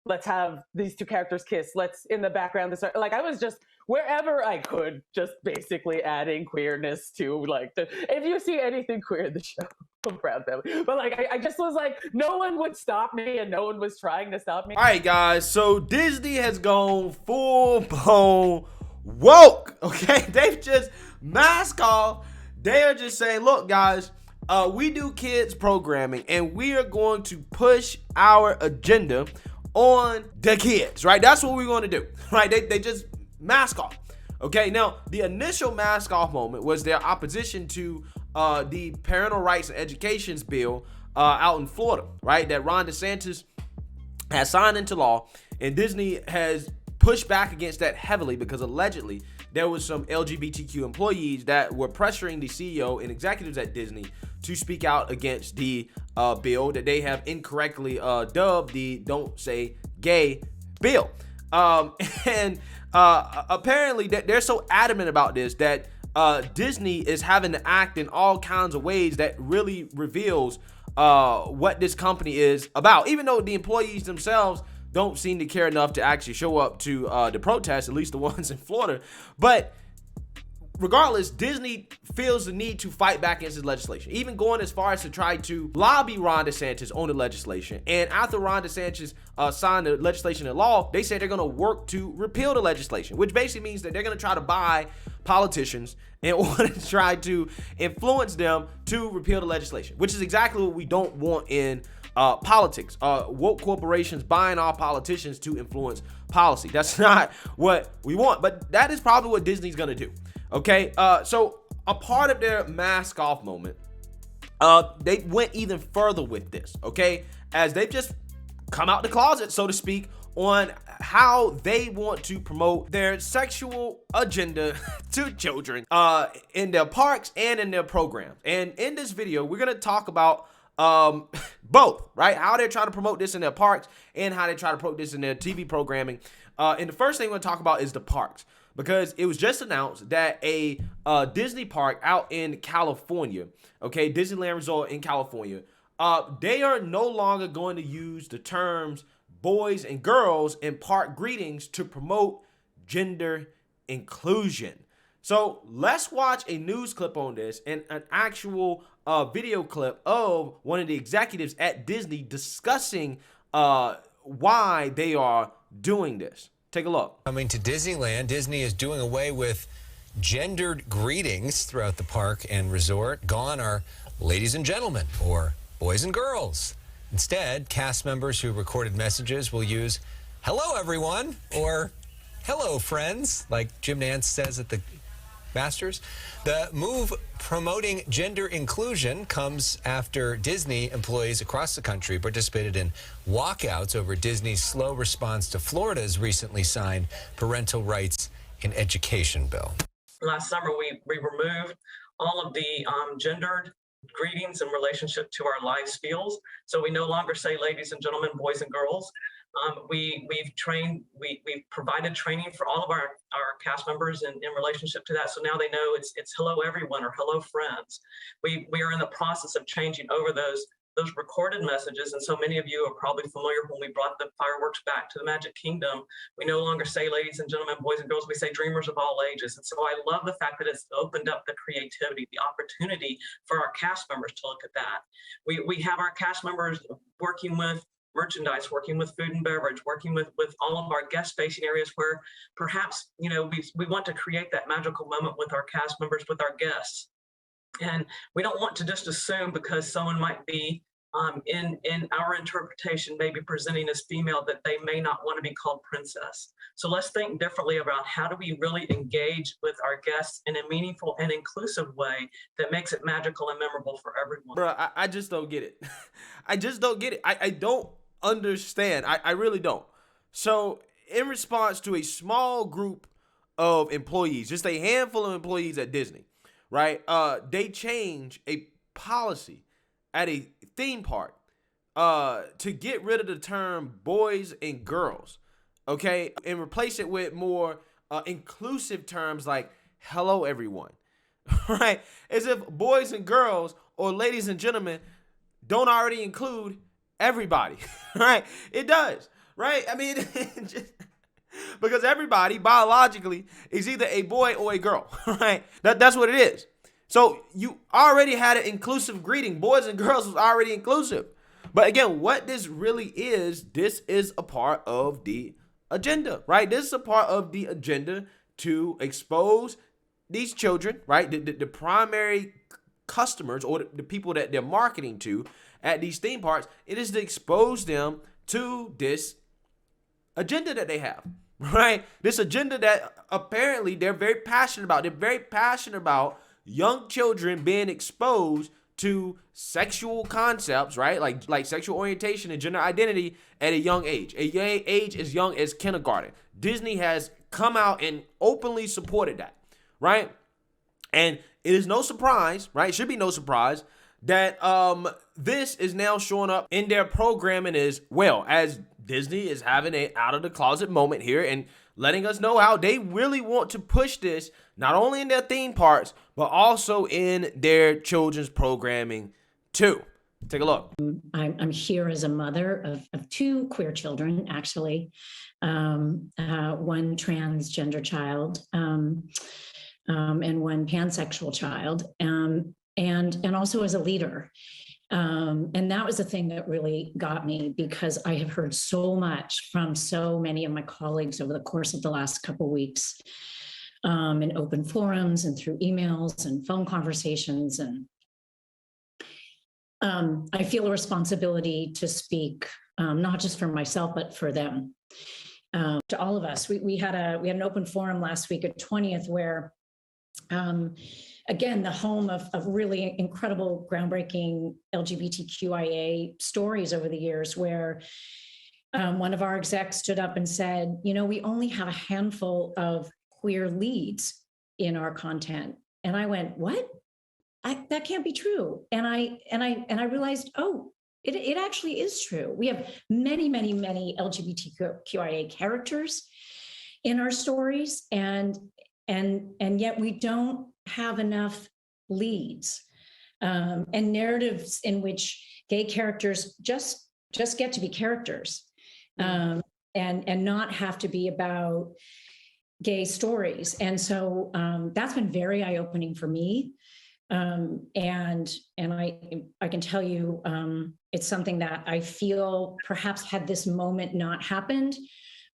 let's have these two characters kiss. Let's in the background. This like I was just wherever I could, just basically adding queerness to like if you see anything queer in the show, I'm proud of them. But like I just was like, no one would stop me, and no one was trying to stop me. All right, guys. So Disney has gone full blown woke. Okay, they've just mask off. They are just saying, look, guys. We do kids programming, and we are going to push our agenda on the kids, right? That's what we're going to do, right? They just mask off. Okay, now the initial mask off moment was their opposition to the parental rights and education bill out in Florida, right? That Ron DeSantis has signed into law, and Disney has pushed back against that heavily because allegedly there was some LGBTQ employees that were pressuring the CEO and executives at Disney to speak out against the bill that they have incorrectly dubbed the Don't Say Gay bill. And apparently they're so adamant about this that Disney is having to act in all kinds of ways that really reveals what this company is about, even though the employees themselves don't seem to care enough to actually show up to the protests, at least the ones in Florida. But regardless, Disney feels the need to fight back against this legislation, even going as far as to try to lobby Ron DeSantis on the legislation. And after Ron DeSantis signed the legislation into law, they said they're going to work to repeal the legislation, which basically means that they're going to try to buy politicians in order to try to influence them to repeal the legislation, which is exactly what we don't want in politics. Woke corporations buying our politicians to influence policy. That's not what we want, but that is probably what Disney's going to do. Okay, so a part of their mask off moment, they went even further with this, okay, as they've just come out the closet, so to speak, on how they want to promote their sexual agenda to children in their parks and in their programs. And in this video, we're going to talk about both, right? How they're trying to promote this in their parks and how they try to promote this in their TV programming. And the first thing we're going to talk about is the parks, because it was just announced that a Disney park out in California, okay, Disneyland Resort in California, they are no longer going to use the terms boys and girls in park greetings to promote gender inclusion. So let's watch a news clip on this and an actual video clip of one of the executives at Disney discussing why they are doing this. Take a look. Coming to Disneyland, Disney is doing away with gendered greetings throughout the park and resort. Gone are ladies and gentlemen or boys and girls. Instead, cast members who recorded messages will use hello everyone or hello friends, like Jim Nance says at the Masters. The move promoting gender inclusion comes after Disney employees across the country participated in walkouts over Disney's slow response to Florida's recently signed parental rights in education bill. Last summer, we removed all of the gendered greetings in relationship to our life skills. So we no longer say ladies and gentlemen, boys and girls. We've provided training for all of our cast members in relationship to that. So now they know it's hello everyone or hello friends. We are in the process of changing over those recorded messages. And so many of you are probably familiar when we brought the fireworks back to the Magic Kingdom. We no longer say ladies and gentlemen, boys and girls, we say dreamers of all ages. And so I love the fact that it's opened up the creativity, the opportunity for our cast members to look at that. We have our cast members working with merchandise, working with food and beverage, working with all of our guest facing areas where perhaps, you know, we want to create that magical moment with our cast members, with our guests. And we don't want to just assume because someone might be in our interpretation, maybe presenting as female, that they may not want to be called princess. So let's think differently about how do we really engage with our guests in a meaningful and inclusive way that makes it magical and memorable for everyone. Bro, I just don't get it. I just don't get it. I don't understand. I really don't. So in response to a small group of employees, just a handful of employees at Disney, right? They change a policy at a theme park to get rid of the term boys and girls, okay, and replace it with more inclusive terms like hello everyone, right? As if boys and girls or ladies and gentlemen don't already include everybody, right? It does, right? I mean, because everybody biologically is either a boy or a girl, right? That's what it is. So you already had an inclusive greeting. Boys and girls was already inclusive. But again, what this really is, this is a part of the agenda, right? This is a part of the agenda to expose these children, right? The primary customers or the people that they're marketing to at these theme parks. It is to expose them to this agenda that they have, right? This agenda that apparently they're very passionate about. They're very passionate about young children being exposed to sexual concepts, right? Like sexual orientation and gender identity at a young age. A young age as young as kindergarten. Disney has come out and openly supported that, right? And it is no surprise, right? It should be no surprise that this is now showing up in their programming as well, as Disney is having a out of the closet moment here and letting us know how they really want to push this, not only in their theme parks, but also in their children's programming too. Take a look. I'm here as a mother of two queer children, actually, one transgender child and one pansexual child, and also as a leader. And that was the thing that really got me, because I have heard so much from so many of my colleagues over the course of the last couple of weeks, in open forums and through emails and phone conversations. And I feel a responsibility to speak, not just for myself, but for them, to all of us. We had an open forum last week at 20th where, again, the home of really incredible, groundbreaking LGBTQIA stories over the years, where one of our execs stood up and said, we only have a handful of queer leads in our content. And I went, what? That can't be true. And I realized, it actually is true. We have many, many, many LGBTQIA characters in our stories, and yet we don't have enough leads and narratives in which gay characters just get to be characters, and not have to be about gay stories. And so that's been very eye-opening for me. And I can tell you, it's something that I feel perhaps had this moment not happened,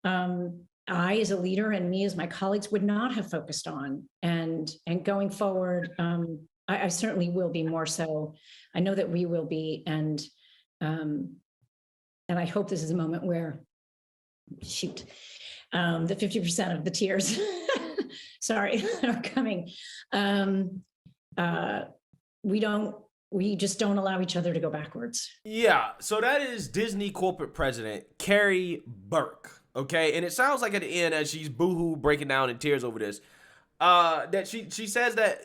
I, as a leader, and me as my colleagues, would not have focused on. And going forward, I certainly will be more so. I know that we will be, and I hope this is a moment where, the 50% of the tears, sorry, are coming. We just don't allow each other to go backwards. Yeah, so that is Disney corporate president Carrie Burke. Okay, and it sounds like at the end, as she's boohoo breaking down in tears over this, that she says that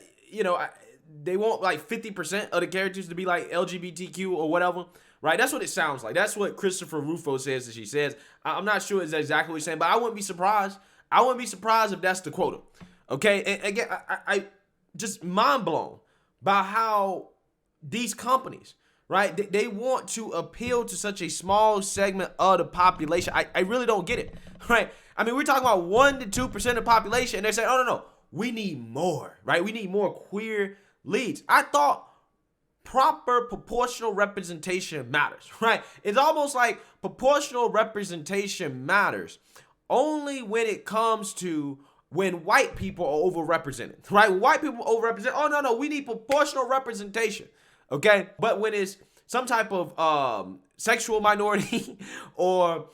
they want like 50% of the characters to be like LGBTQ or whatever, right? That's what it sounds like. That's what Christopher Rufo says that she says. I'm not sure it's exactly what he's saying, but I wouldn't be surprised. I wouldn't be surprised if that's the quota. Okay, and again, I just mind blown by how these companies, right, they want to appeal to such a small segment of the population. I really don't get it, right? I mean, we're talking about 1 to 2% of the population, and they're saying, oh, no, we need more, right? We need more queer leads. I thought proper proportional representation matters, right? It's almost like proportional representation matters only when it comes to when white people are overrepresented, right? When white people overrepresent, oh, no, we need proportional representation, okay? But when it's some type of sexual minority or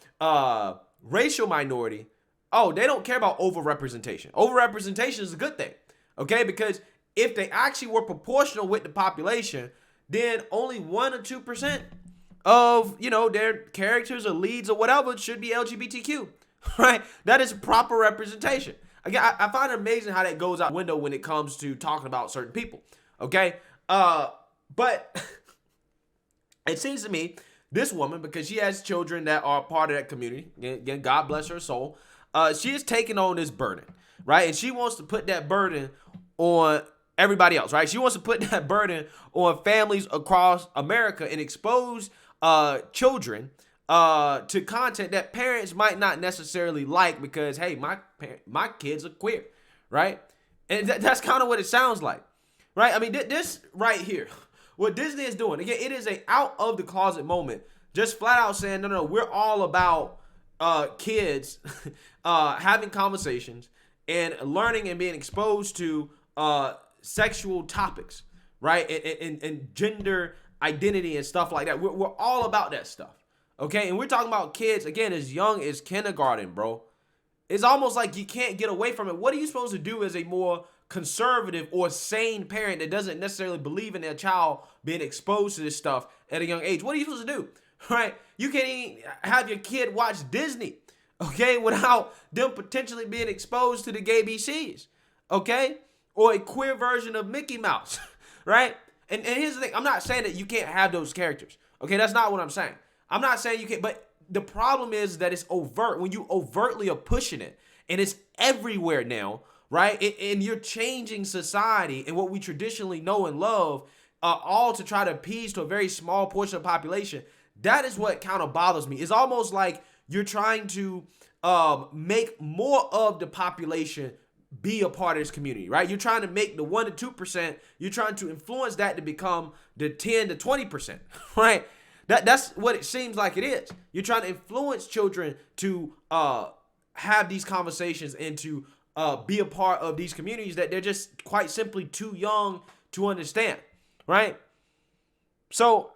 racial minority, oh, they don't care about overrepresentation. Overrepresentation is a good thing, okay? Because if they actually were proportional with the population, then only 1 or 2% of, their characters or leads or whatever should be LGBTQ, right? That is proper representation. Again, I find it amazing how that goes out the window when it comes to talking about certain people, okay? But it seems to me, this woman, because she has children that are part of that community, again, God bless her soul, she is taking on this burden, right? And she wants to put that burden on everybody else, right? She wants to put that burden on families across America and expose children to content that parents might not necessarily like because, hey, my kids are queer, right? And that's kind of what it sounds like, right? I mean, this right here, what Disney is doing, again, it is a out of the closet moment, just flat out saying, no, we're all about kids having conversations and learning and being exposed to sexual topics, right? And gender identity and stuff like that. We're all about that stuff. Okay, and we're talking about kids, again, as young as kindergarten, bro. It's almost like you can't get away from it. What are you supposed to do as a more conservative or sane parent that doesn't necessarily believe in their child being exposed to this stuff at a young age? What are you supposed to do, right? You can't even have your kid watch Disney, okay, without them potentially being exposed to the gay BCs, okay? Or a queer version of Mickey Mouse, right? And here's the thing. I'm not saying that you can't have those characters, okay? That's not what I'm saying. I'm not saying you can't, but the problem is that it's overt. When you overtly are pushing it, and it's everywhere now, right? And you're changing society and what we traditionally know and love, all to try to appease to a very small portion of the population. That is what kind of bothers me. It's almost like you're trying to make more of the population be a part of this community, right? You're trying to make the 1% to 2%, you're trying to influence that to become the 10 to 20%, right? That's what it seems like it is. You're trying to influence children to have these conversations and to be a part of these communities that they're just quite simply too young to understand, right? So,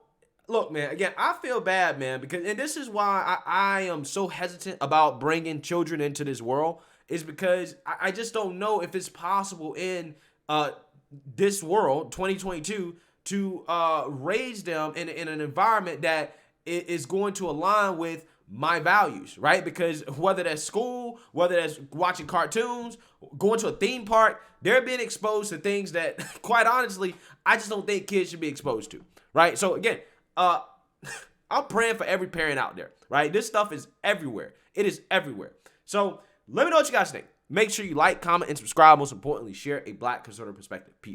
look, man, again, I feel bad, man, because, and this is why I am so hesitant about bringing children into this world, is because I just don't know if it's possible in this world, 2022, to raise them in an environment that is going to align with my values, right? Because whether that's school, whether that's watching cartoons, going to a theme park, they're being exposed to things that, quite honestly, I just don't think kids should be exposed to, right? So again, I'm praying for every parent out there, right? This stuff is everywhere. It is everywhere. So let me know what you guys think. Make sure you like, comment, and subscribe. Most importantly, share a Black conservative perspective. Peace.